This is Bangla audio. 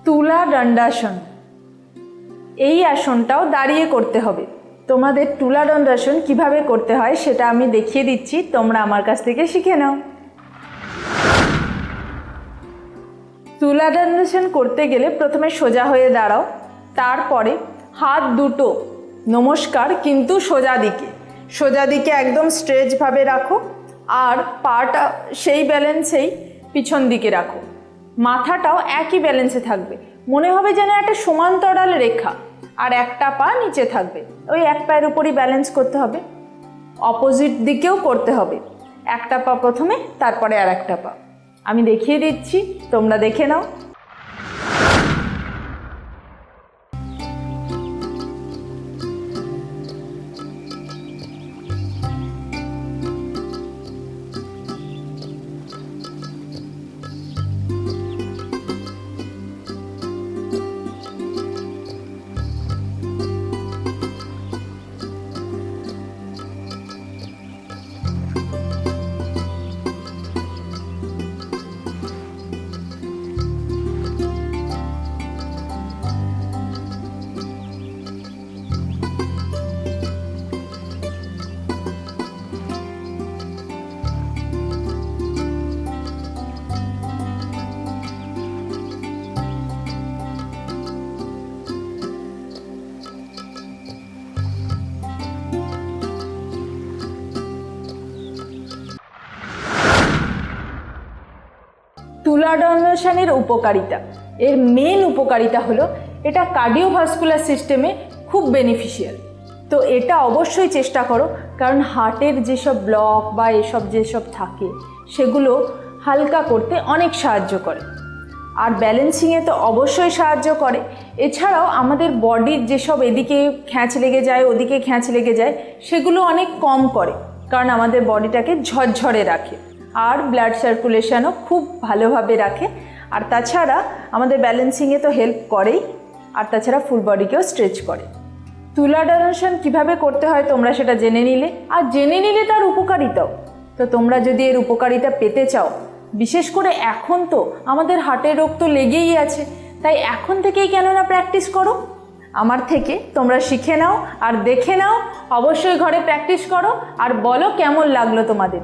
তুলা দণ্ডাসন। এই আসনটাও দাঁড়িয়ে করতে হবে। তোমাদের তুলা দণ্ডাসন কিভাবে করতে হয় সেটা আমি দেখিয়ে দিচ্ছি, তোমরা আমার কাছ থেকে শিখে নাও। তুলা দণ্ডাসন করতে গেলে প্রথমে সোজা হয়ে দাঁড়াও, তারপরে হাত দুটো নমস্কার কিন্তু সোজা দিকে একদম স্ট্রেচভাবে রাখো, আর পাটা সেই ব্যালেন্সেই পিছন দিকে রাখো। মাথাটাও একই ব্যালেন্সে থাকবে, মনে হবে যেন একটা সমান্তরাল রেখা, আর একটা পা নিচে থাকবে। ওই এক পায়ের উপরই ব্যালেন্স করতে হবে। অপোজিট দিকেও করতে হবে, একটা পা প্রথমে, তারপরে আর একটা পা। আমি দেখিয়ে দিচ্ছি, তোমরা দেখে নাও। তুলা দণ্ডাসনের উপকারিতা, এর মেন উপকারিতা হলো এটা কার্ডিওভাস্কুলার সিস্টেমে খুব বেনিফিশিয়াল। তো এটা অবশ্যই চেষ্টা করো, কারণ হার্টের যেসব ব্লক বা যেসব থাকে সেগুলো হালকা করতে অনেক সাহায্য করে, আর ব্যালেন্সিংয়ে তো অবশ্যই সাহায্য করে। এছাড়াও আমাদের বডির যেসব এদিকে খ্যাঁচ লেগে যায় ওদিকে খ্যাঁচ লেগে যায় সেগুলো অনেক কম করে, কারণ আমাদের বডিটাকে ঝরঝরে রাখে, আর ব্লাড সার্কুলেশনও খুব ভালোভাবে রাখে। আর তাছাড়া আমাদের ব্যালেন্সিংয়ে তো হেল্প করেই, আর তাছাড়া ফুল বডিকেও স্ট্রেচ করে। তুলা দণ্ডাসন কীভাবে করতে হয় তোমরা সেটা জেনে নিলে, আর জেনে নিলে তার উপকারিতাও। তো তোমরা যদি এর উপকারিতা পেতে চাও, বিশেষ করে এখন তো আমাদের হার্টের রোগ তো লেগেই আছে, তাই এখন থেকেই কেন না প্র্যাকটিস করো। আমার থেকে তোমরা শিখে নাও আর দেখে নাও, অবশ্যই ঘরে প্র্যাকটিস করো আর বলো কেমন লাগলো তোমাদের।